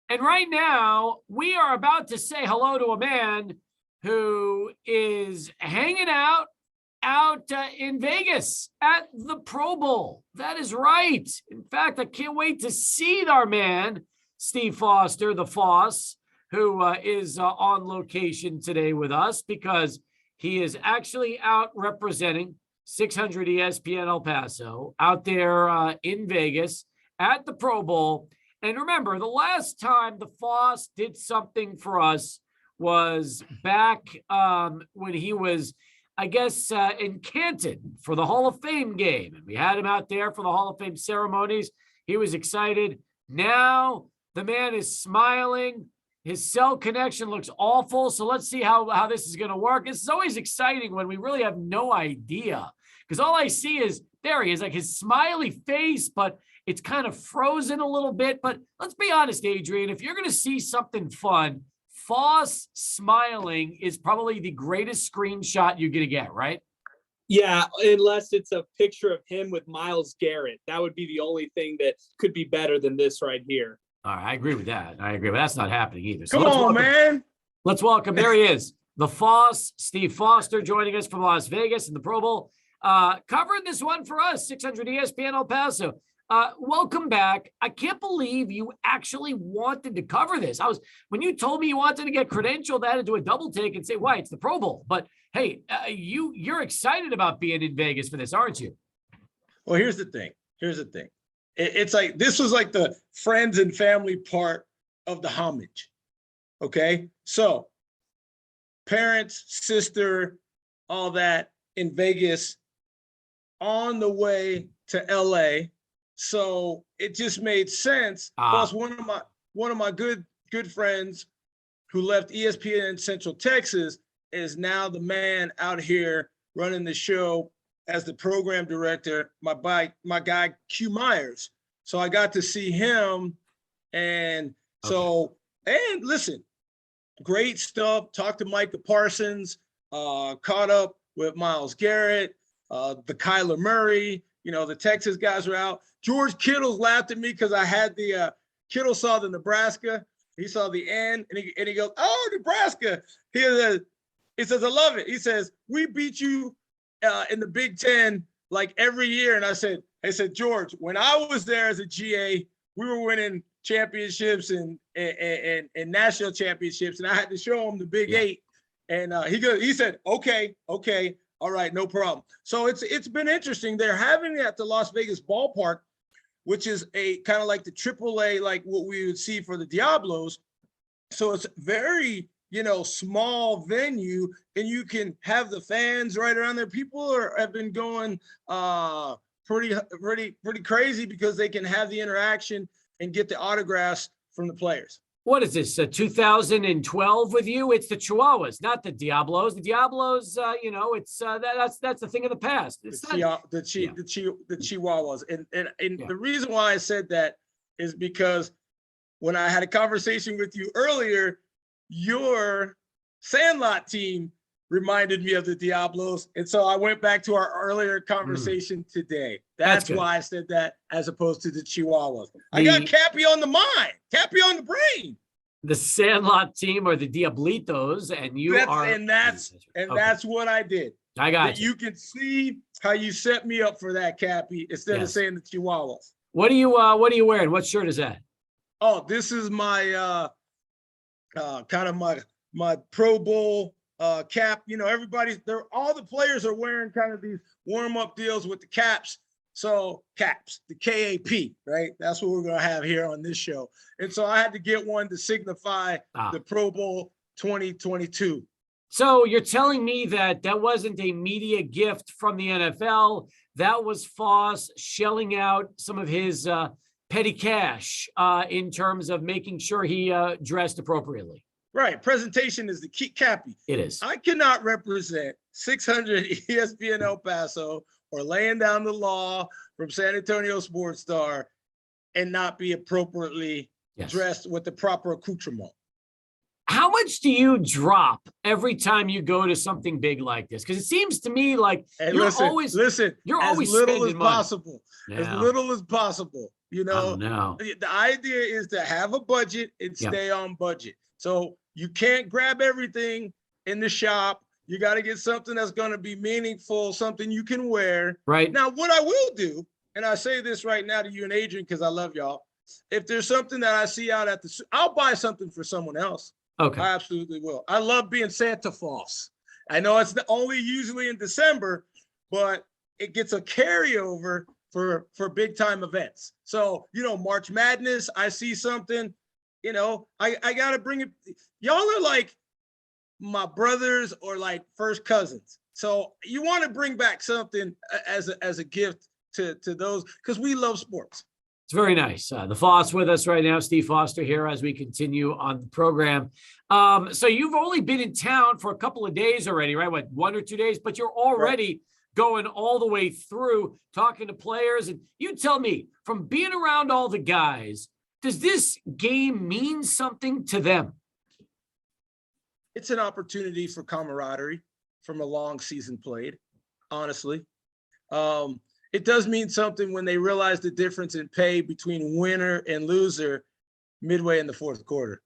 And right now, we are about to say hello to a man who is hanging out in Vegas at the Pro Bowl. That is right. In fact, I can't wait to see our man, Steve Foster, the Foss, who is on location today with us because he is actually out representing 600 ESPN El Paso out there in Vegas at the Pro Bowl. And remember, the last time the Foss did something for us was back when he was, I guess, in Canton for the Hall of Fame game. And we had him out there for the Hall of Fame ceremonies. He was excited. Now the man is smiling. His cell connection looks awful. So let's see how this is going to work. It's always exciting when we really have no idea, because all I see is there he is, like his smiley face, but it's kind of frozen a little bit. But let's be honest, Adrian, if you're going to see something fun, Foss smiling is probably the greatest screenshot you're going to get, right? Yeah, unless it's a picture of him with Myles Garrett. That would be the only thing that could be better than this right here. All right, I agree with that. But that's not happening either. So Come on, man. Let's welcome, there he is, the Foss, Steve Foster, joining us from Las Vegas in the Pro Bowl. Covering this one for us, 600 ESPN El Paso. Welcome back. I can't believe you actually wanted to cover this. When you told me you wanted to get credentialed, I had to do a double take and say, why, it's the Pro Bowl. But hey, you're excited about being in Vegas for this, aren't you? Well, here's the thing. It's like, this was like the friends and family part of the homage. Okay. So parents, sister, all that in Vegas on the way to LA. So it just made sense. Plus, one of my good friends who left ESPN in Central Texas is now the man out here running the show as the program director. My guy Q Myers. So I got to see him, and and listen, great stuff. Talked to Micah Parsons. Caught up with Myles Garrett, the Kyler Murray. You know, the Texas guys were out. George Kittle's laughed at me because I had Kittle saw the Nebraska. He saw the end, and he goes, "Oh, Nebraska." He says, "I love it." He says, "We beat you in the Big Ten like every year." And I said, "George, when I was there as a GA, we were winning championships and national championships, and I had to show him the Big Eight." And he said, "Okay. All right, no problem." So it's been interesting. They're having it at the Las Vegas ballpark, which is a kind of like the AAA, like what we would see for the Diablos. So it's very, small venue, and you can have the fans right around there. People have been going pretty crazy because they can have the interaction and get the autographs from the players. What is this, 2012 with you? It's the Chihuahuas, not the Diablos. The Diablos, it's that's the thing of the past. It's the Chihuahuas. And the reason why I said that is because when I had a conversation with you earlier, your Sandlot team reminded me of the Diablos. And so I went back to our earlier conversation today. That's why I said that, as opposed to the Chihuahuas. I got Cappy on the mind, Cappy on the brain. The Sandlot team or the Diablitos, and that's what I did. I got you. You can see how you set me up for that, Cappy, instead of saying the Chihuahuas. What are you wearing? What shirt is that? Oh, this is my kind of my Pro Bowl cap. All the players are wearing kind of these warm-up deals with the caps. So caps, the KAP, right? That's what we're going to have here on this show. And so I had to get one to signify the Pro Bowl 2022. So you're telling me that wasn't a media gift from the NFL. That was Foss shelling out some of his petty cash in terms of making sure he dressed appropriately. Right. Presentation is the key, Cappy. It is. I cannot represent 600 ESPN El Paso or laying down the law from San Antonio Sports Star and not be appropriately dressed with the proper accoutrement. How much do you drop every time you go to something big like this? Because it seems to me like you're always as little as possible. Yeah. As little as possible. You Oh, know, no. the idea is to have a budget and Yeah. stay on budget. So you can't grab everything in the shop. You got to get something that's going to be meaningful, something you can wear. Right. Now, what I will do, and I say this right now to you and Adrian, because I love y'all. If there's something that I see out at I'll buy something for someone else. Okay. I absolutely will. I love being Santa Foss. I know it's only usually in December, but it gets a carryover for big time events. So, March Madness, I see something, I got to bring it. Y'all are like my brothers or like first cousins. So you want to bring back something as a gift to those, because we love sports. It's very nice. The Foss with us right now, Steve Foster here as we continue on the program. So you've only been in town for a couple of days already, right? What, 1 or 2 days? But you're already going all the way through, talking to players. And you tell me, from being around all the guys, does this game mean something to them? It's an opportunity for camaraderie from a long season played, honestly. It does mean something when they realize the difference in pay between winner and loser midway in the fourth quarter.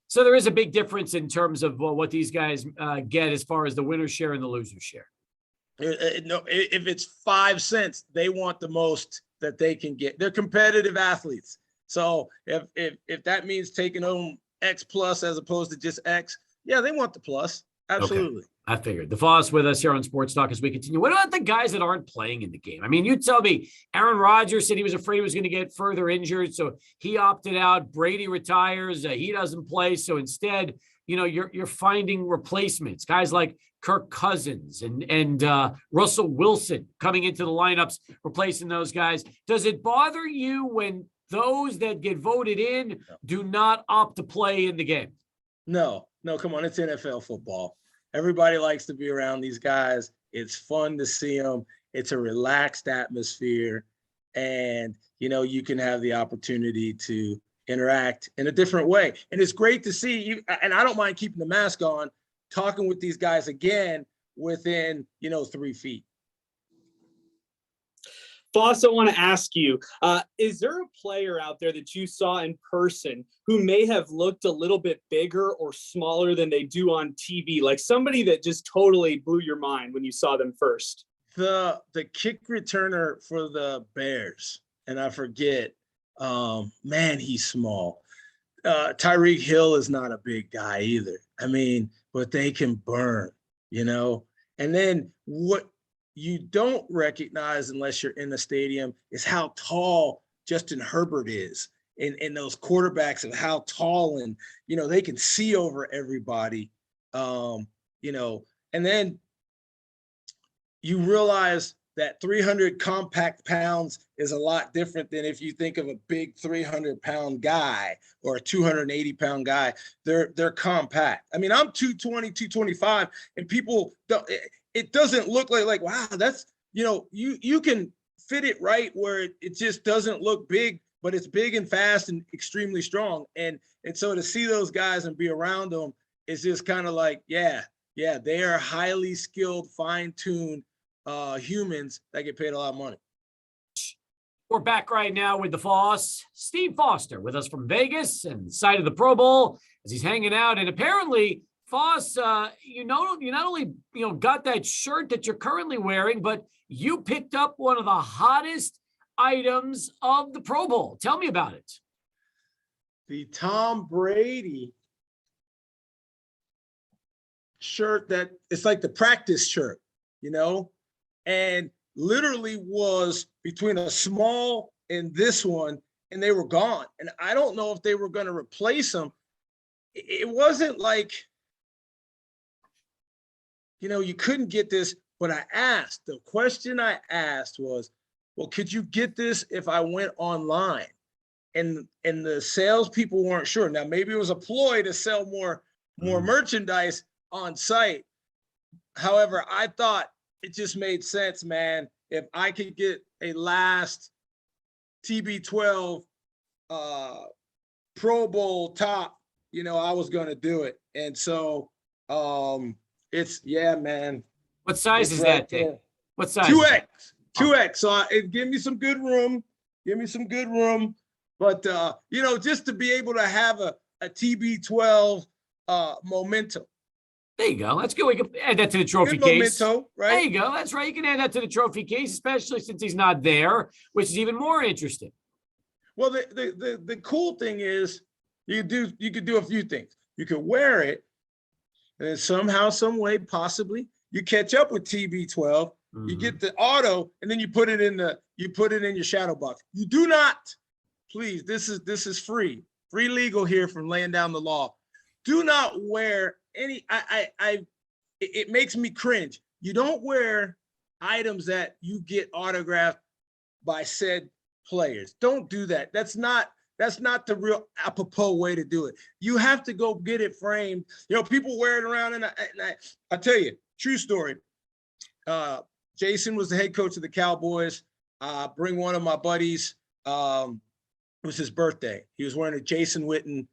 So there is a big difference in terms of what these guys get as far as the winner share and the loser share. No, if it's 5 cents, they want the most that they can get. They're competitive athletes. So if that means taking home X plus as opposed to just X, yeah, they want the plus. Absolutely. Okay. I figured. The Foss with us here on Sports Talk as we continue. What about the guys that aren't playing in the game? I mean, you tell me. Aaron Rodgers said he was afraid he was going to get further injured, so he opted out. Brady retires. He doesn't play. So instead, you're finding replacements. Guys like Kirk Cousins and Russell Wilson coming into the lineups, replacing those guys. Does it bother you when those that get voted in do not opt to play in the game? No, come on. It's NFL football. Everybody likes to be around these guys. It's fun to see them. It's a relaxed atmosphere. And, you can have the opportunity to interact in a different way. And it's great to see you. And I don't mind keeping the mask on, talking with these guys again within, 3 feet. Foss, I want to ask you, is there a player out there that you saw in person who may have looked a little bit bigger or smaller than they do on TV? Like somebody that just totally blew your mind when you saw them first? The kick returner for the Bears, and I forget, man, he's small. Tyreek Hill is not a big guy either. I mean, but they can burn, And then what you don't recognize unless you're in the stadium is how tall Justin Herbert is, and those quarterbacks and how tall and, they can see over everybody, and then you realize that 300 compact pounds is a lot different than if you think of a big 300-pound guy or a 280-pound guy. They're compact. I mean, I'm 220, 225, and people don't. It doesn't look like wow, that's, you can fit it right where it just doesn't look big, but it's big and fast and extremely strong. And so to see those guys and be around them is just kind of like, yeah, they are highly skilled, fine-tuned humans that get paid a lot of money. We're back right now with the Foss. Steve Foster with us from Vegas and the side of the Pro Bowl as he's hanging out. And apparently, Foss, you not only got that shirt that you're currently wearing, but you picked up one of the hottest items of the Pro Bowl. Tell me about it. The Tom Brady shirt that it's like the practice shirt, and literally was between a small and this one, and they were gone. And I don't know if they were going to replace them. It wasn't like, you couldn't get this, but the question I asked was, well, could you get this if I went online? And the salespeople weren't sure. Now, maybe it was a ploy to sell more merchandise on site. However, I thought it just made sense, man. If I could get a last TB12 Pro Bowl top, I was going to do it. And so man. What size is that thing? What size? 2X. 2X. So it gave me some good room. Give me some good room. But, just to be able to have a TB12 memento. There you go. That's good. We can add that to the trophy Good case. memento, right? There you go. That's right. You can add that to the trophy case, especially since he's not there, which is even more interesting. Well, the cool thing is you could do a few things. You could wear it, and then somehow, some way, possibly, you catch up with TB12. You get the auto, and then you put it in your shadow box. You do not, please. This is free legal here from laying down the law. Do not wear any. It makes me cringe. You don't wear items that you get autographed by said players. Don't do that. That's not the real apropos way to do it. You have to go get it framed. People wear it around, and I tell you, true story. Jason was the head coach of the Cowboys. Bring one of my buddies. It was his birthday. He was wearing a Jason Witten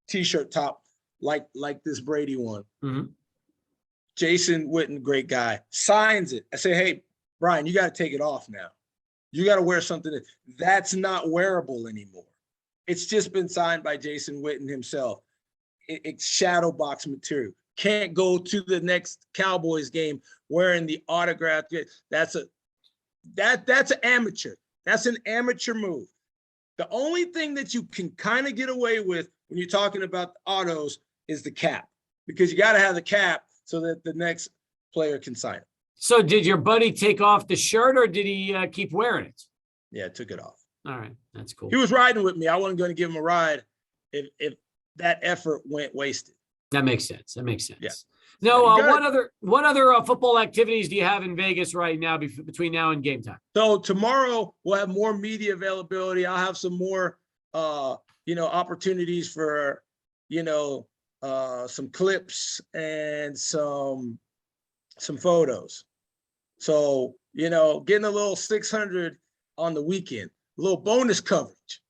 t-shirt top like this Brady one. Mm-hmm. Jason Witten, great guy, signs it. I say, hey, Brian, you got to take it off now. You got to wear something that's not wearable anymore. It's just been signed by Jason Witten himself. It's shadow box material. Can't go to the next Cowboys game wearing the autograph. That's an amateur. That's an amateur move. The only thing that you can kind of get away with when you're talking about the autos is the cap, because you got to have the cap so that the next player can sign it. So did your buddy take off the shirt, or did he keep wearing it? Yeah, took it off. All right. That's cool. He was riding with me. I wasn't going to give him a ride if that effort went wasted. That makes sense. Yeah. No, what other football activities do you have in Vegas right now between now and game time? So tomorrow we'll have more media availability. I'll have some more, opportunities for, some clips and some photos. So, getting a little 600 on the weekend, a little bonus coverage.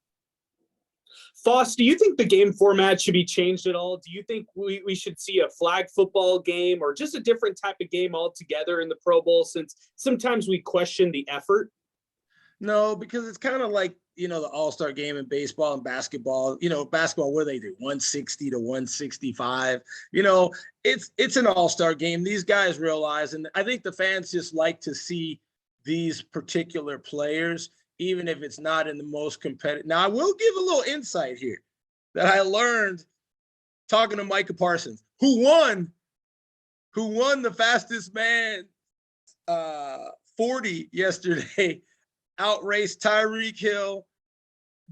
Foss, do you think the game format should be changed at all? Do you think we should see a flag football game or just a different type of game altogether in the Pro Bowl, since sometimes we question the effort? No, because it's kind of like, the all-star game in baseball and basketball. Basketball, what do they do? 160 to 165. It's an all-star game. These guys realize, and I think the fans just like to see these particular players, even if it's not in the most competitive. Now, I will give a little insight here that I learned talking to Micah Parsons, who won the fastest man 40 yesterday, outraced Tyreek Hill,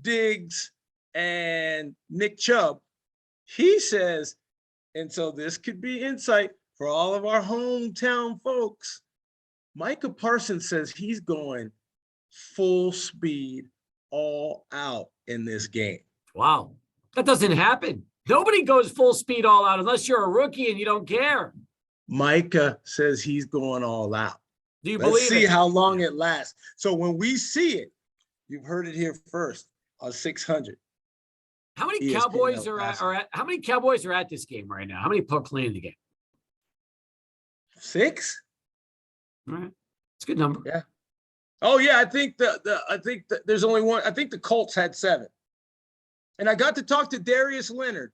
Diggs, and Nick Chubb. He says, and so this could be insight for all of our hometown folks, Micah Parsons says he's going full speed, all out in this game. Wow. That doesn't happen. Nobody goes full speed all out unless you're a rookie and you don't care. Micah says he's going all out. Do you Let's believe see it? how long it lasts. So when we see it, you've heard it here first on 600. How many ESPN Cowboys how many Cowboys are at this game right now? How many are playing the game? 6? All right. It's a good number. Yeah. Oh yeah, I think there's only one. I think the Colts had 7. And I got to talk to Darius Leonard.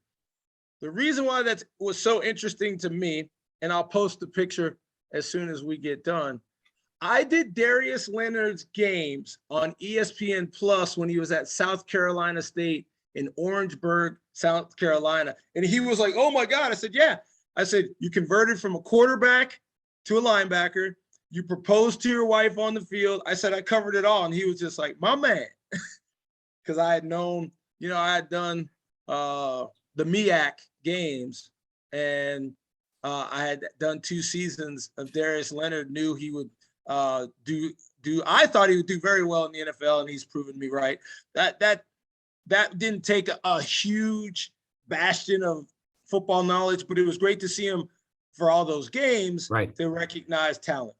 The reason why that was so interesting to me, and I'll post the picture as soon as we get done. I did Darius Leonard's games on ESPN Plus when he was at South Carolina State in Orangeburg, South Carolina. And he was like, oh my God. I said, yeah. I said, you converted from a quarterback to a linebacker. You proposed to your wife on the field. I said, I covered it all. And he was just like, my man. Because I had known, I had done the MEAC games, and I had done 2 seasons of Darius Leonard, knew he would I thought he would do very well in the NFL, and he's proven me right. That didn't take a huge bastion of football knowledge, but it was great to see him for all those games, right, to recognize talent.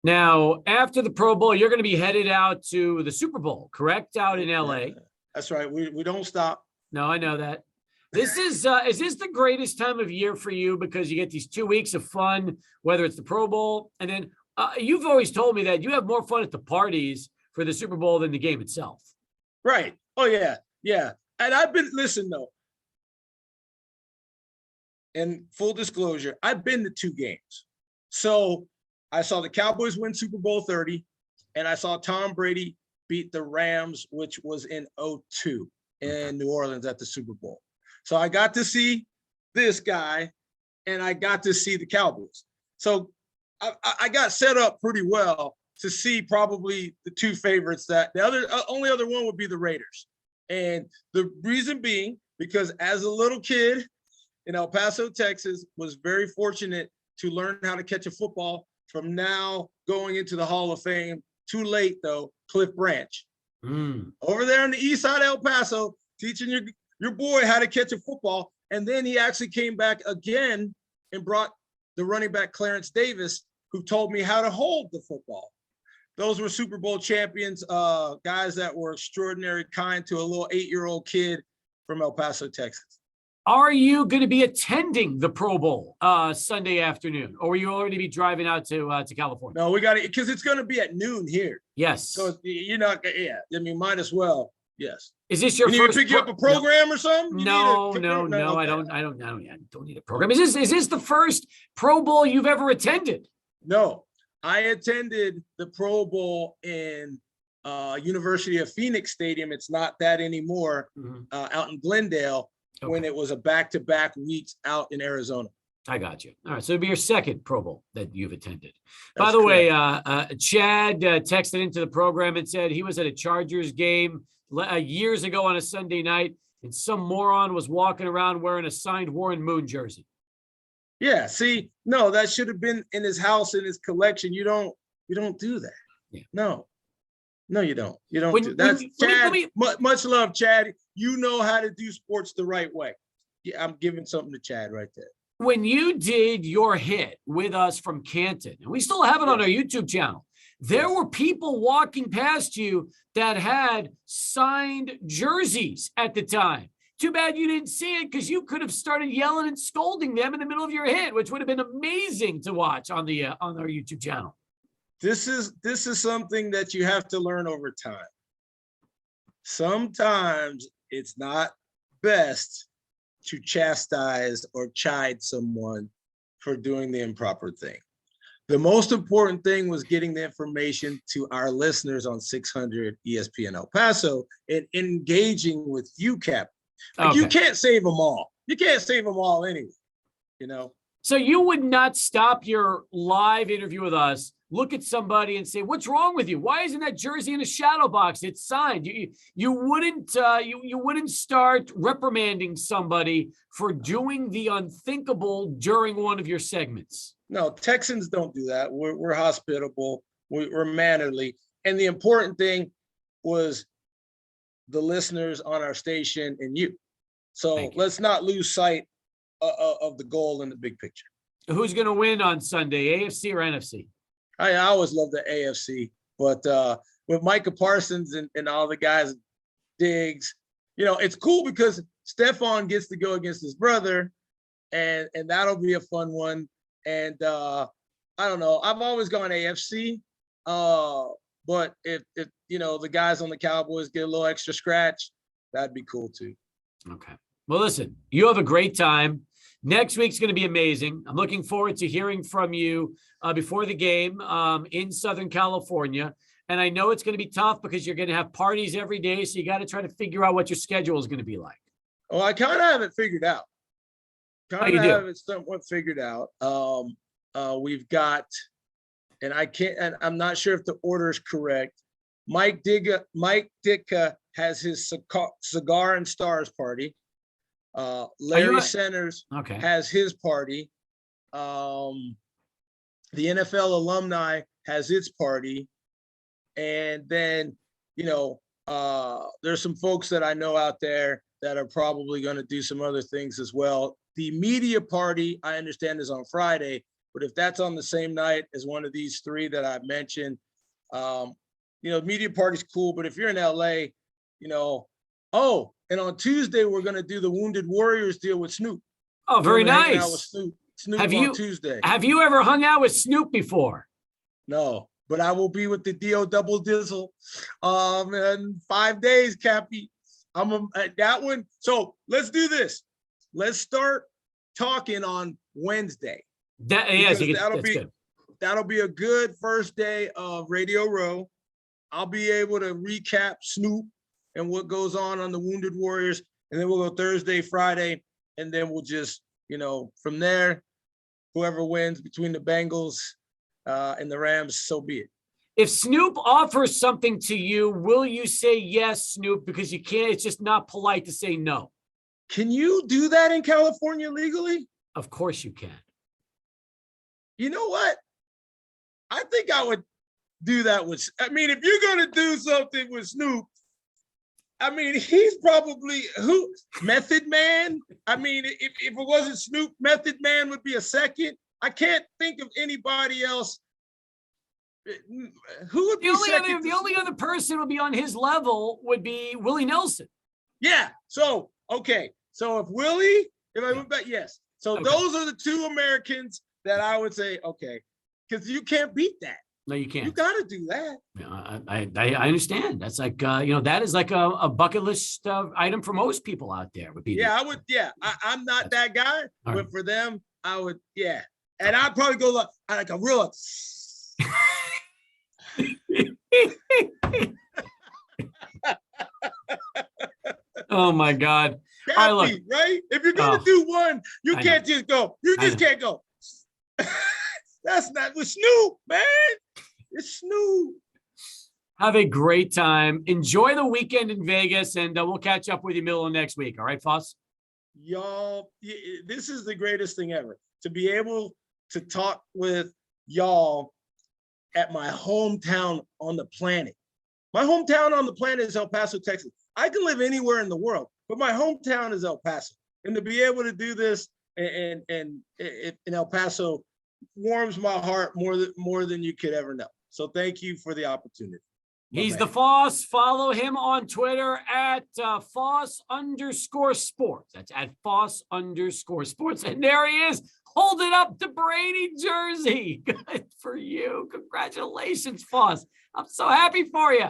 Now, after the Pro Bowl, you're going to be headed out to the Super Bowl, correct? Out in LA. That's right. We don't stop. No, I know that. This is this the greatest time of year for you, because you get these 2 weeks of fun, whether it's the Pro Bowl, and then you've always told me that you have more fun at the parties for the Super Bowl than the game itself. Right. Oh, yeah. Yeah. And listen, though, and full disclosure, I've been to 2 games. So I saw the Cowboys win Super Bowl 30, and I saw Tom Brady beat the Rams, which was in 2002 in New Orleans at the Super Bowl. So I got to see this guy, and I got to see the Cowboys. So I got set up pretty well to see probably the 2 favorites. That the only other one would be the Raiders. And the reason being, because as a little kid in El Paso, Texas, was very fortunate to learn how to catch a football from now going into the Hall of Fame. Too late, though, Cliff Branch. Over there on the east side of El Paso, teaching your boy how to catch a football. And then he actually came back again and brought the running back Clarence Davis, who told me how to hold the football. Those were Super Bowl champions, guys that were extraordinary kind to a little 8-year-old kid from El Paso, Texas. Are you going to be attending the Pro Bowl Sunday afternoon, or will you already be driving out to California? No, we got it, because it's going to be at noon here. Yes. So you're not, yeah. I mean, might as well. Yes. Is this your you first? Need to pick you up a program or something? No. Okay. I don't need a program. Is this the first Pro Bowl you've ever attended? No, I attended the Pro Bowl in University of Phoenix Stadium. It's not that anymore. Out in Glendale. Okay. When it was a back-to-back weeks out in Arizona. I got you. All right. So it'll be your second Pro Bowl that you've attended. By the way, Chad texted into the program and said he was at a Chargers game years ago on a Sunday night, and some moron was walking around wearing a signed Warren Moon jersey. Yeah. See, no, that should have been in his house, in his collection. You don't do that. Yeah. No, you don't. You don't do that. Chad, much love, Chad. You know how to do sports the right way. Yeah, I'm giving something to Chad right there. When you did your hit with us from Canton, and we still have it on our YouTube channel, there were people walking past you that had signed jerseys at the time. Too bad you didn't see it, because you could have started yelling and scolding them in the middle of your hit, which would have been amazing to watch on our YouTube channel. This is something that you have to learn over time. Sometimes it's not best to chastise or chide someone for doing the improper thing. The most important thing was getting the information to our listeners on 600 ESPN El Paso and engaging with you, Cap. Okay. You can't save them all. You can't save them all anyway, you know? So you would not stop your live interview with us, look at somebody and say, "What's wrong with you? Why isn't that jersey in a shadow box? It's signed." You wouldn't start reprimanding somebody for doing the unthinkable during one of your segments. No, Texans don't do that. We're hospitable. We're mannerly. And the important thing was the listeners on our station and you. So let's not lose sight of the goal in the big picture. Who's going to win on Sunday, AFC or NFC? I always love the AFC, but with Micah Parsons and all the guys, Diggs, it's cool because Stephon gets to go against his brother, and that'll be a fun one. And I don't know, I've always gone AFC, but if the guys on the Cowboys get a little extra scratch, that'd be cool too. Okay. Well, listen, you have a great time. Next week's going to be amazing. I'm looking forward to hearing from you before the game in Southern California. And I know it's going to be tough because you're going to have parties every day. So you got to try to figure out what your schedule is going to be like. Oh, I kind of have it figured out. It somewhat figured out. We've got, and I'm not sure if the order is correct. Mike Ditka has his cigar and stars party. Larry Centers has his party. The NFL alumni has its party. And then, there's some folks that I know out there that are probably going to do some other things as well. The media party, I understand, is on Friday, but if that's on the same night as one of these three that I've mentioned, media party's cool, but if you're in LA, and on Tuesday, we're going to do the Wounded Warriors deal with Snoop. Oh, very nice. Snoop on Tuesday. Have you ever hung out with Snoop before? No, but I will be with the DO Double Dizzle in 5 days, Cappy. That one. So let's do this. Let's start talking on Wednesday. That'll be a good first day of Radio Row. I'll be able to recap Snoop and what goes on the Wounded Warriors, and then we'll go Thursday, Friday, and then we'll just, from there, whoever wins between the Bengals and the Rams, so be it. If Snoop offers something to you, will you say yes, Snoop? Because you can't, it's just not polite to say no. Can you do that in California legally? Of course you can. You know what? I think I would do that if you're going to do something with Snoop, he's probably Method Man. If it wasn't Snoop, Method Man would be a second. I can't think of anybody else. Who would be second? The only other person would be on his level would be Willie Nelson. Yeah. So, okay. So if I went back, yes. So okay. Those are the two Americans that I would say, okay, because you can't beat that. No, you can't. You got to do that. I understand. That's like, that is like a bucket list item for most people out there. Would be. Yeah, I would. Yeah, I'm not that guy, but right. For them, I would. Yeah, and I'd probably go like a real. Oh my God! Happy, right? If you're gonna do one, you can't just go. You just can't go. That's not with Snoop, man. It's Snoop. Have a great time. Enjoy the weekend in Vegas, and we'll catch up with you middle of next week. All right, Foss? Y'all, this is the greatest thing ever. To be able to talk with y'all at my hometown on the planet. My hometown on the planet is El Paso, Texas. I can live anywhere in the world, but my hometown is El Paso. And to be able to do this and in El Paso warms my heart more than you could ever know. So thank you for the opportunity. He's the Foss. Follow him on Twitter at Foss_sports. That's at Foss_sports. And there he is, holding up the Brady jersey. Good for you. Congratulations, Foss. I'm so happy for you.